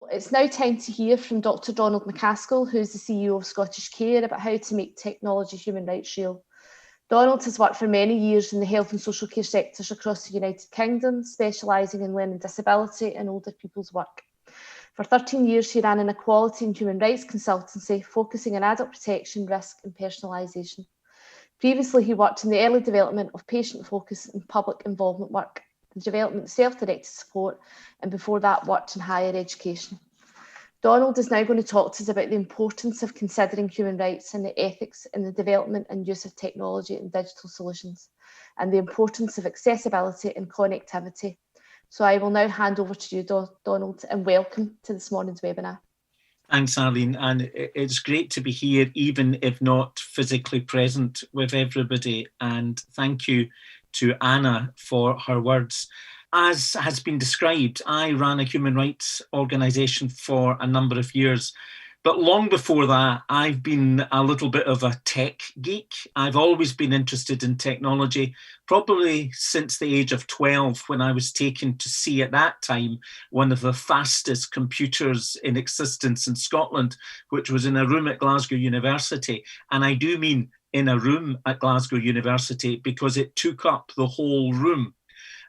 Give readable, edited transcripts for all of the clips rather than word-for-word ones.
It's now time to hear from Dr. Donald MacAskill, who's the CEO of Scottish Care, about how to make technology human rights real. Donald has worked for many years in the health and social care sectors across the United Kingdom, specialising in learning disability and older people's work. For 13 years, he ran an equality and human rights consultancy, focusing on adult protection, risk and personalisation. Previously, he worked in the early development of patient focus and public involvement work, the development of self-directed support, and before that worked in higher education. Donald is now going to talk to us about the importance of considering human rights and the ethics in the development and use of technology and digital solutions, and the importance of accessibility and connectivity. So I will now hand over to you, Donald, and welcome to this morning's webinar. Thanks, Arlene, and it's great to be here, even if not physically present with everybody. And thank you to Anna for her words. As has been described, I ran a human rights organisation for a number of years. But long before that, I've been a little bit of a tech geek. I've always been interested in technology, probably since the age of 12, when I was taken to see at that time one of the fastest computers in existence in Scotland, which was in a room at Glasgow University. And I do mean in a room at Glasgow University because it took up the whole room.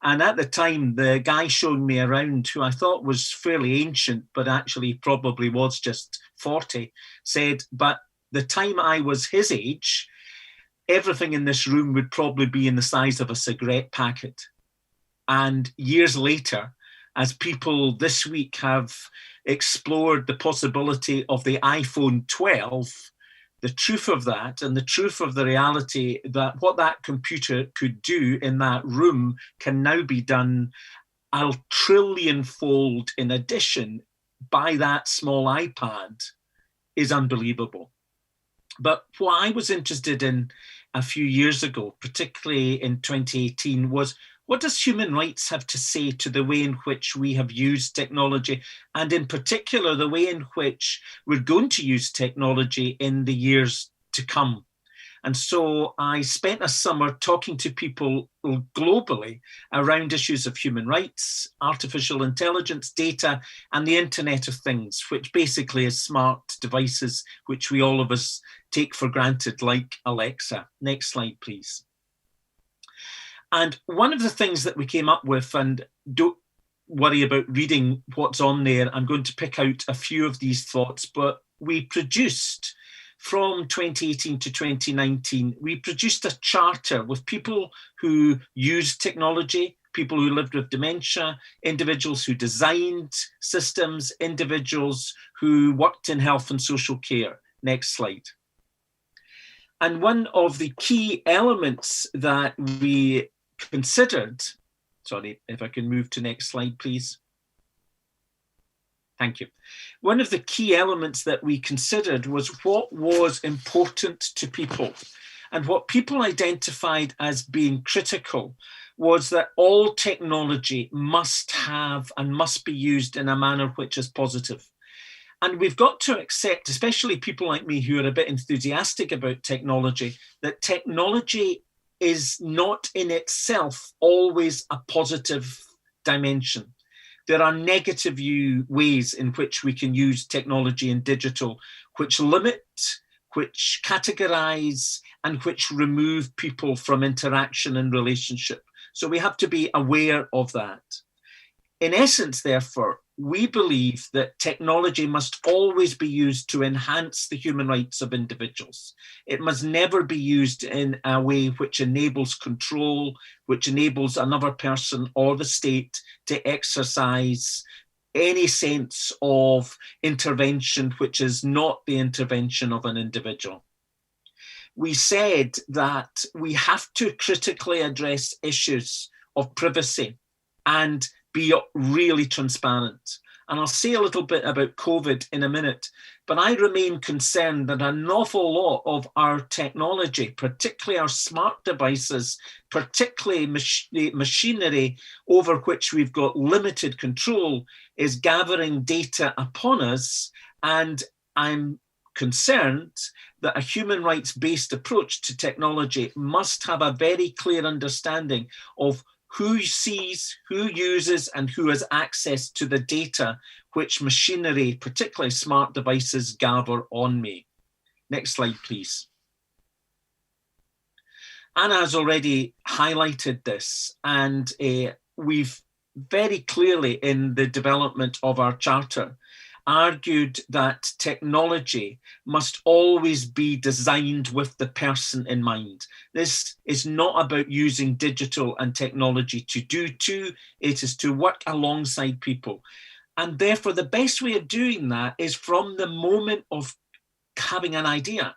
And at the time, the guy showing me around, who I thought was fairly ancient, but actually probably was just 40, said, but the time I was his age, everything in this room would probably be in the size of a cigarette packet. And years later, as people this week have explored the possibility of the iPhone 12, the truth of that and the truth of the reality that what that computer could do in that room can now be done a trillion-fold in addition by that small iPad is unbelievable. But what I was interested in a few years ago, particularly in 2018, was what does human rights have to say to the way in which we have used technology, and in particular, the way in which we're going to use technology in the years to come? And so I spent a summer talking to people globally around issues of human rights, artificial intelligence, data, and the Internet of Things, which basically is smart devices, which we all of us take for granted, like Alexa. Next slide, please. And one of the things that we came up with, and don't worry about reading what's on there, I'm going to pick out a few of these thoughts, but we produced from 2018 to 2019, we produced a charter with people who used technology, people who lived with dementia, individuals who designed systems, individuals who worked in health and social care. Next slide. And one of the key elements that we considered, sorry, if I can move to next slide, please. Thank you. One of the key elements that we considered was what was important to people. And what people identified as being critical was that all technology must have and must be used in a manner which is positive. And we've got to accept, especially people like me who are a bit enthusiastic about technology, that technology is not in itself always a positive dimension. There are negative ways in which we can use technology and digital, which limit, which categorize, and which remove people from interaction and relationship. So we have to be aware of that. In essence, therefore, we believe that technology must always be used to enhance the human rights of individuals. It must never be used in a way which enables control, which enables another person or the state to exercise any sense of intervention which is not the intervention of an individual. We said that we have to critically address issues of privacy and be really transparent. And I'll say a little bit about COVID in a minute, but I remain concerned that an awful lot of our technology, particularly our smart devices, particularly machinery over which we've got limited control, is gathering data upon us. And I'm concerned that a human rights-based approach to technology must have a very clear understanding of who sees, who uses, and who has access to the data which machinery, particularly smart devices, gather on me. Next slide, please. Anna has already highlighted this, and we've very clearly in the development of our charter argued that technology must always be designed with the person in mind. This is not about using digital and technology to do to, it is to work alongside people. And therefore, the best way of doing that is from the moment of having an idea,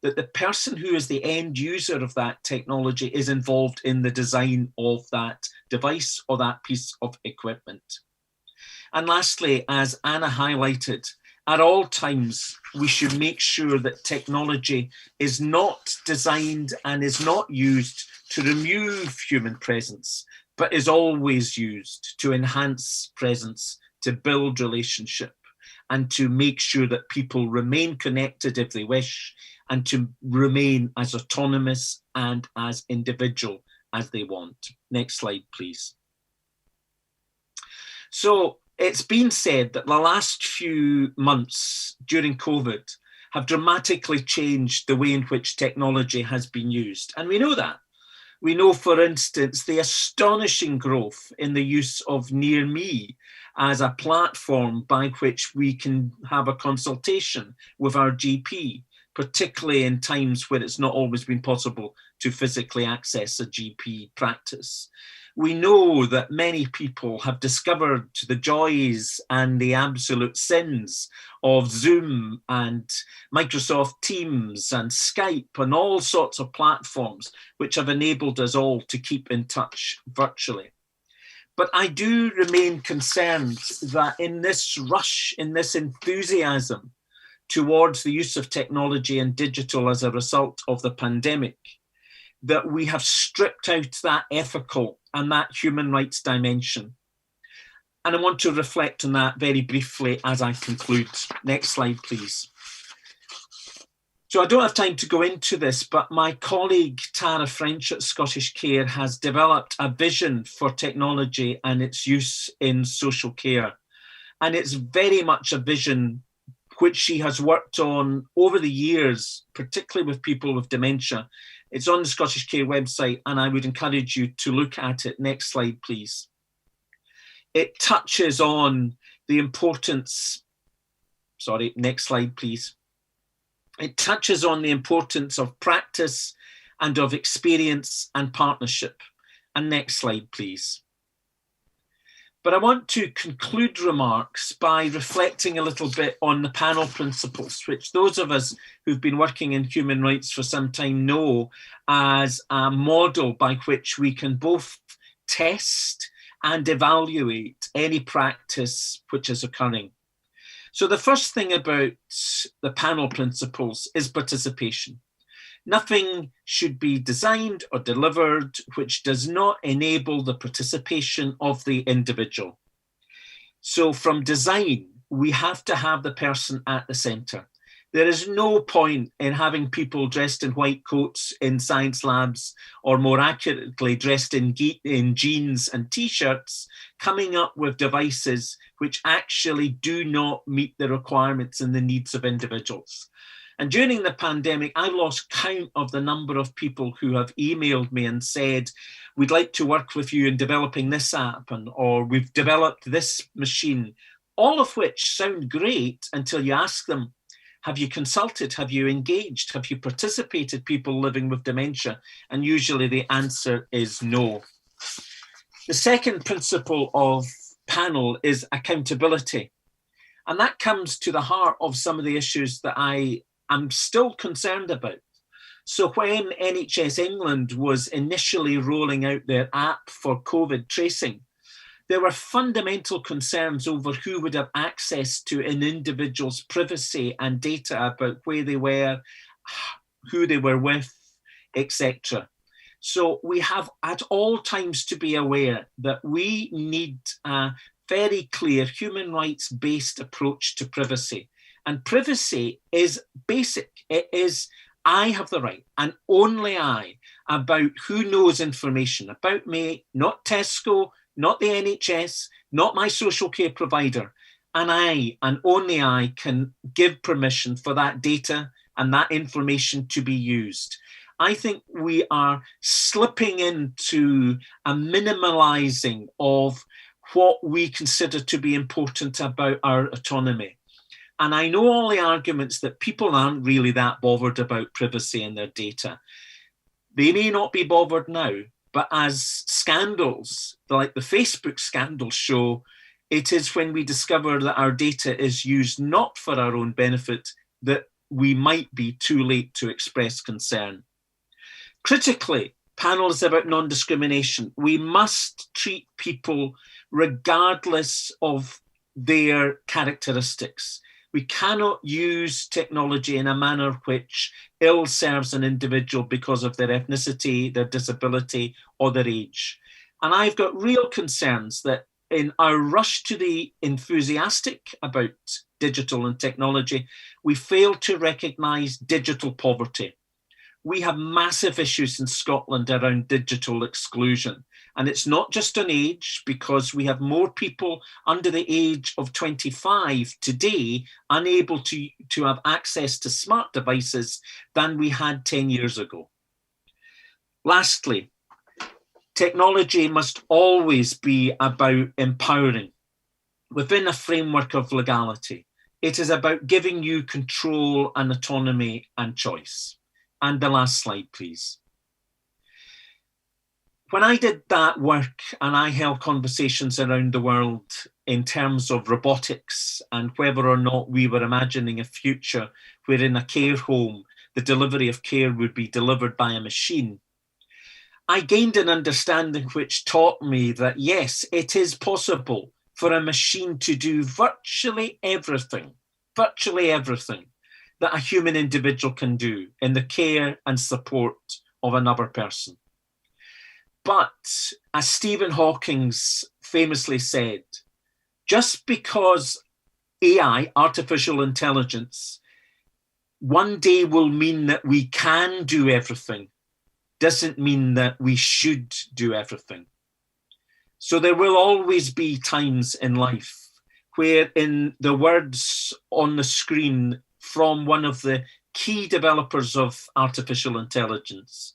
that the person who is the end user of that technology is involved in the design of that device or that piece of equipment. And lastly, as Anna highlighted, at all times, we should make sure that technology is not designed and is not used to remove human presence, but is always used to enhance presence, to build relationship, and to make sure that people remain connected if they wish, and to remain as autonomous and as individual as they want. Next slide, please. So it's been said that the last few months during COVID have dramatically changed the way in which technology has been used. And we know that. We know, for instance, the astonishing growth in the use of Near Me as a platform by which we can have a consultation with our GP, particularly in times where it's not always been possible to physically access a GP practice. We know that many people have discovered the joys and the absolute sins of Zoom and Microsoft Teams and Skype and all sorts of platforms which have enabled us all to keep in touch virtually. But I do remain concerned that in this rush, in this enthusiasm towards the use of technology and digital as a result of the pandemic, that we have stripped out that ethical and that human rights dimension. And I want to reflect on that very briefly as I conclude. Next slide, please. So I don't have time to go into this, but my colleague Tara French at Scottish Care has developed a vision for technology and its use in social care. And it's very much a vision which she has worked on over the years, particularly with people with dementia. It's on the Scottish Care website, and I would encourage you to look at it. Next slide, please. It touches on the importance, next slide, please. It touches on the importance of practice and of experience and partnership. And next slide, please. But I want to conclude remarks by reflecting a little bit on the panel principles, which those of us who've been working in human rights for some time know as a model by which we can both test and evaluate any practice which is occurring. So the first thing about the panel principles is participation. Nothing should be designed or delivered which does not enable the participation of the individual. So from design, we have to have the person at the centre. There is no point in having people dressed in white coats in science labs, or more accurately, dressed in jeans and t-shirts, coming up with devices which actually do not meet the requirements and the needs of individuals. And during the pandemic, I lost count of the number of people who have emailed me and said, we'd like to work with you in developing this app, or we've developed this machine, all of which sound great until you ask them, have you consulted, have you engaged, have you participated, people living with dementia? And usually the answer is no. The second principle of panel is accountability. And that comes to the heart of some of the issues that I'm still concerned about. So when NHS England was initially rolling out their app for COVID tracing, there were fundamental concerns over who would have access to an individual's privacy and data about where they were, who they were with, etc. So we have at all times to be aware that we need a very clear human rights-based approach to privacy. And privacy is basic. It is, I have the right, and only I, about who knows information about me, not Tesco, not the NHS, not my social care provider. And I, and only I, can give permission for that data and that information to be used. I think we are slipping into a minimalising of what we consider to be important about our autonomy. And I know all the arguments that people aren't really that bothered about privacy in their data. They may not be bothered now, but as scandals like the Facebook scandal show, it is when we discover that our data is used not for our own benefit that we might be too late to express concern. Critically, panel is about non-discrimination. We must treat people regardless of their characteristics. We cannot use technology in a manner which ill serves an individual because of their ethnicity, their disability, or their age. And I've got real concerns that in our rush to be enthusiastic about digital and technology, we fail to recognise digital poverty. We have massive issues in Scotland around digital exclusion. And it's not just on age, because we have more people under the age of 25 today unable to have access to smart devices than we had 10 years ago. Lastly, technology must always be about empowering within a framework of legality. It is about giving you control and autonomy and choice. And the last slide, please. When I did that work and I held conversations around the world in terms of robotics and whether or not we were imagining a future where in a care home, the delivery of care would be delivered by a machine, I gained an understanding which taught me that, yes, it is possible for a machine to do virtually everything that a human individual can do in the care and support of another person. But as Stephen Hawking famously said, just because AI, artificial intelligence, one day will mean that we can do everything, doesn't mean that we should do everything. So there will always be times in life where, in the words on the screen from one of the key developers of artificial intelligence,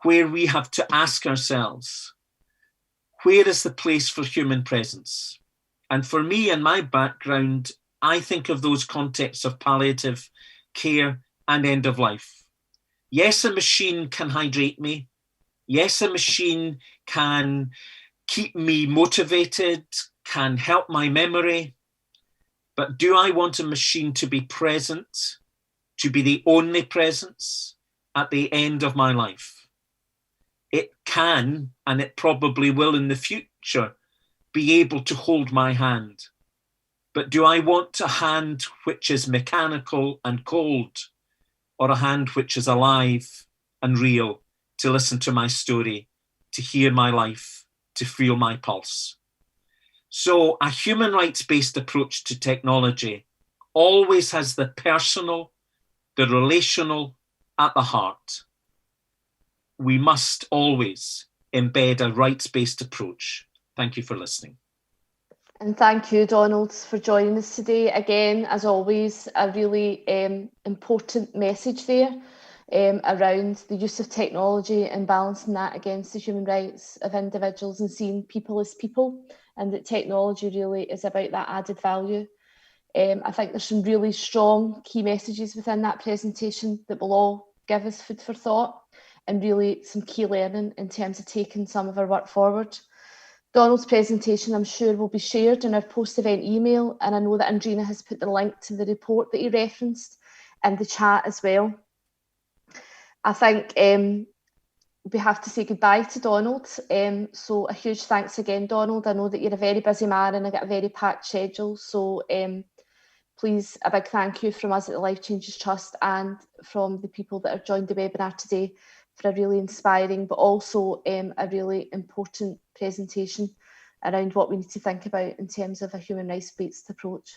where we have to ask ourselves, where is the place for human presence? And for me and my background, I think of those contexts of palliative care and end of life. Yes, a machine can hydrate me. Yes, a machine can keep me motivated, can help my memory. But do I want a machine to be present, to be the only presence at the end of my life? It can, and it probably will in the future, be able to hold my hand. But do I want a hand which is mechanical and cold, or a hand which is alive and real, to listen to my story, to hear my life, to feel my pulse? So a human rights-based approach to technology always has the personal, the relational at the heart. We must always embed a rights-based approach. Thank you for listening. And thank you, Donald, for joining us today. Again, as always, a really important message there around the use of technology and balancing that against the human rights of individuals and seeing people as people, and that technology really is about that added value. I think there's some really strong key messages within that presentation that will all give us food for thought and really some key learning in terms of taking some of our work forward. Donald's presentation, I'm sure, will be shared in our post-event email, and I know that Andrina has put the link to the report that he referenced in the chat as well. I think we have to say goodbye to Donald, so a huge thanks again, Donald. I know that you're a very busy man and I got a very packed schedule, so please, a big thank you from us at the Life Changes Trust and from the people that have joined the webinar today for a really inspiring but also a really important presentation around what we need to think about in terms of a human rights-based approach.